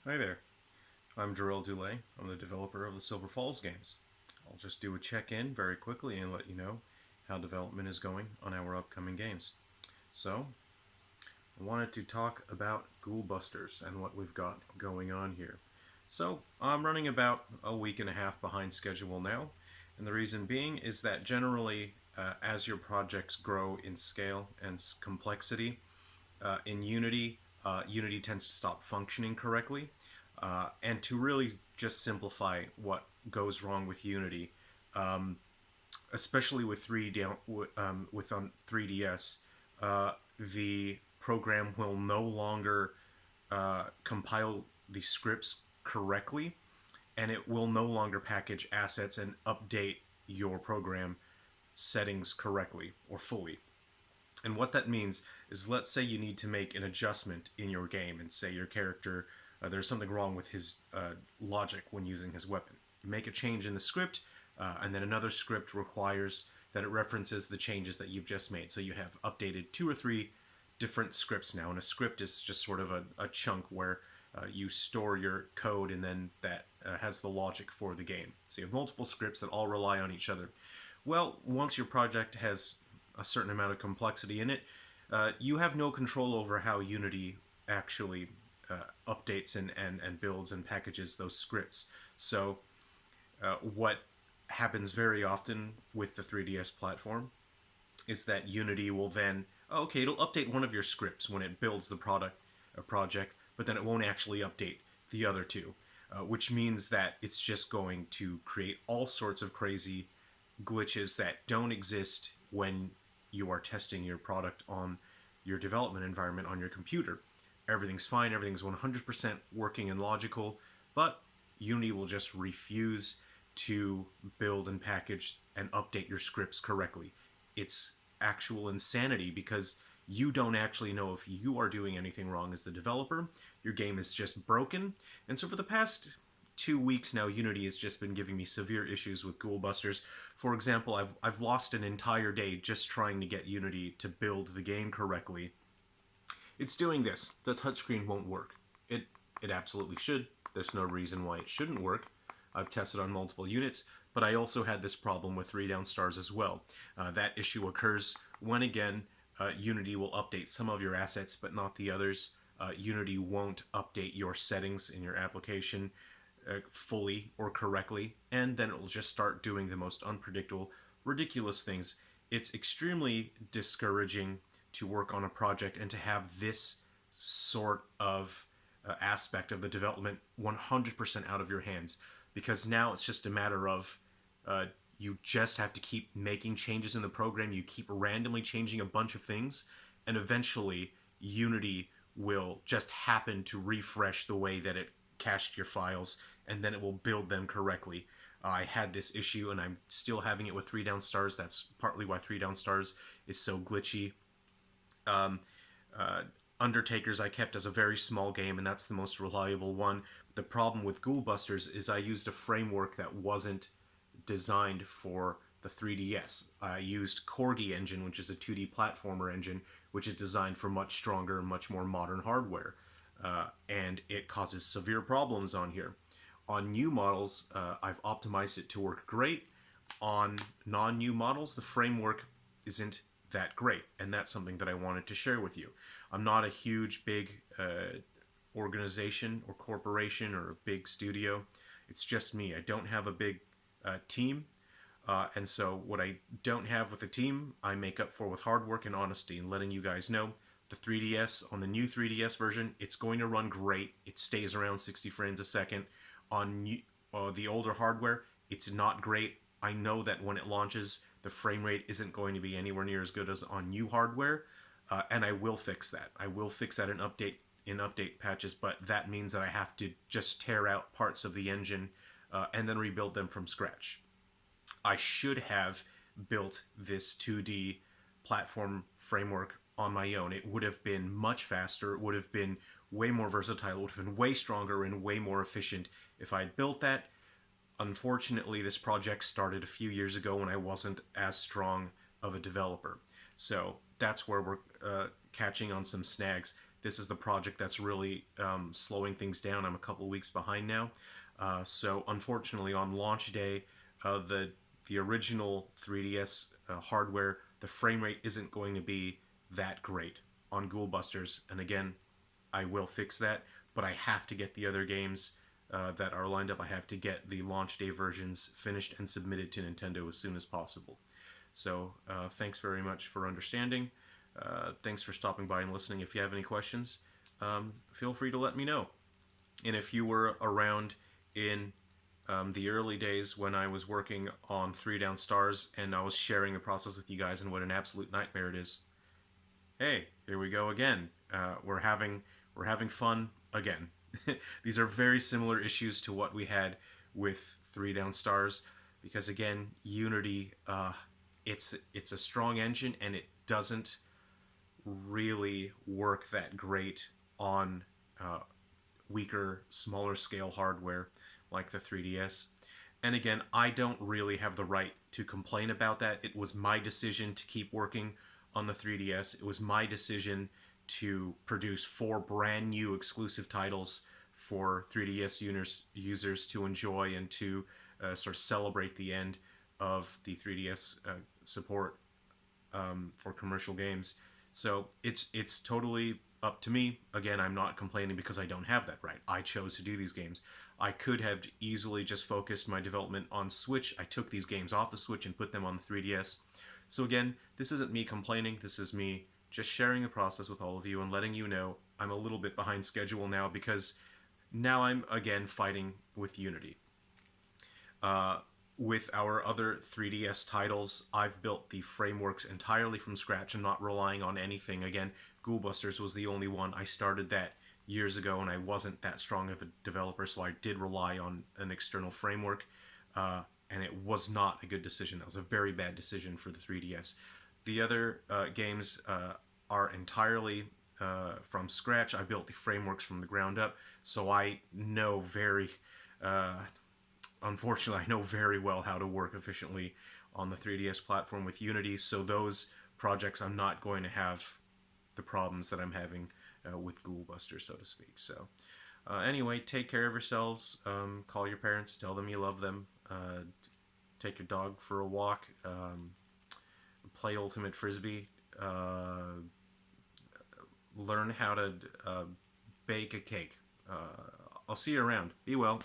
Hi there, I'm Jarrell Dulay. I'm the developer of the Silver Falls games. I'll just do a check-in very quickly and let you know how development is going on our upcoming games. So, I wanted to talk about Ghoul Busters and what we've got going on here. So, I'm running about a week and a half behind schedule now, and the reason being is that generally, as your projects grow in scale and complexity, in Unity, Unity tends to stop functioning correctly. And to really just simplify what goes wrong with Unity, especially with 3DS, the program will no longer compile the scripts correctly, and it will no longer package assets and update your program settings correctly or fully. And what that means is, let's say you need to make an adjustment in your game, and say your character, there's something wrong with his logic when using his weapon. You make a change in the script, and then another script requires that it references the changes that you've just made. So you have updated 2 or 3 different scripts now, and a script is just sort of a chunk where you store your code, and then that has the logic for the game. So you have multiple scripts that all rely on each other. Well, once your project has a certain amount of complexity in it, you have no control over how Unity actually updates and builds and packages those scripts. So what happens very often with the 3DS platform is that Unity will then, okay, it'll update one of your scripts when it builds the project, but then it won't actually update the other two, which means that it's just going to create all sorts of crazy glitches that don't exist when you are testing your product on your development environment on your computer. Everything's fine, everything's 100% working and logical, but Unity will just refuse to build and package and update your scripts correctly. It's actual insanity because you don't actually know if you are doing anything wrong as the developer. Your game is just broken. And so for the past 2 weeks now, Unity has just been giving me severe issues with Ghoul Busters. For example, I've lost an entire day just trying to get Unity to build the game correctly. It's doing this. The touchscreen won't work. It absolutely should. There's no reason why it shouldn't work. I've tested on multiple units, but I also had this problem with 3 down stars as well. That issue occurs when, again, Unity will update some of your assets, but not the others. Unity won't update your settings in your application fully or correctly, and then it will just start doing the most unpredictable, ridiculous things. It's extremely discouraging to work on a project and to have this sort of aspect of the development 100% out of your hands, because now it's just a matter of you just have to keep making changes in the program. You keep randomly changing a bunch of things, and eventually Unity will just happen to refresh the way that it cached your files, and then it will build them correctly. I had this issue, and I'm still having it with 3 down stars. That's partly why 3 down stars is so glitchy. Undertakers I kept as a very small game, and that's the most reliable one. The problem with Ghoul Busters is I used a framework that wasn't designed for the 3DS. I used Corgi Engine, which is a 2D platformer engine, which is designed for much stronger and much more modern hardware. And it causes severe problems on here. On new models, I've optimized it to work great. On non-new models, the framework isn't that great, and that's something that I wanted to share with you. I'm not a huge, big organization or corporation or a big studio. It's just me. I don't have a big team, and so what I don't have with a team, I make up for with hard work and honesty and letting you guys know. The 3DS, on the new 3DS version, it's going to run great. It stays around 60 frames a second. On the older hardware, it's not great. I know that when it launches, the frame rate isn't going to be anywhere near as good as on new hardware, and I will fix that. I will fix that in update patches, but that means that I have to just tear out parts of the engine and then rebuild them from scratch. I should have built this 2D platform framework on my own. It would have been much faster. It would have been way more versatile. It would have been way stronger and way more efficient if I had built that. Unfortunately, this project started a few years ago when I wasn't as strong of a developer. So that's where we're catching on some snags. this is the project that's really slowing things down. I'm a couple of weeks behind now. So unfortunately, on launch day, the original 3DS hardware, the frame rate isn't going to be that great on Ghoul Busters. And again, I will fix that, but I have to get the other games that are lined up. I have to get the launch day versions finished and submitted to Nintendo as soon as possible. So thanks very much for understanding. Thanks for stopping by and listening. If you have any questions, feel free to let me know. And if you were around in the early days when I was working on Three Down Stars and I was sharing the process with you guys and what an absolute nightmare it is, hey, here we go again. We're having fun again. These are very similar issues to what we had with Three Down Stars, because again, Unity, it's a strong engine and it doesn't really work that great on weaker, smaller scale hardware like the 3DS. And again, I don't really have the right to complain about that. It was my decision to keep working on the 3DS. It was my decision to produce 4 brand new exclusive titles for 3DS users to enjoy and to sort of celebrate the end of the 3DS support for commercial games. So it's totally up to me. Again, I'm not complaining because I don't have that right. I chose to do these games. I could have easily just focused my development on Switch. I took these games off the Switch and put them on the 3DS. So again, this isn't me complaining. This is me just sharing the process with all of you and letting you know I'm a little bit behind schedule now because now I'm again fighting with Unity. With our other 3DS titles, I've built the frameworks entirely from scratch and not relying on anything. Again, Ghoul Busters was the only one. I started that years ago and I wasn't that strong of a developer, so I did rely on an external framework. And it was not a good decision. That was a very bad decision for the 3DS. The other games are entirely from scratch. I built the frameworks from the ground up, so I know unfortunately, I know very well how to work efficiently on the 3DS platform with Unity, so those projects I'm not going to have the problems that I'm having with Ghoul Busters, so to speak. So anyway, take care of yourselves. Call your parents, tell them you love them. Take your dog for a walk. Play Ultimate Frisbee. Learn how to bake a cake. I'll see you around. Be well.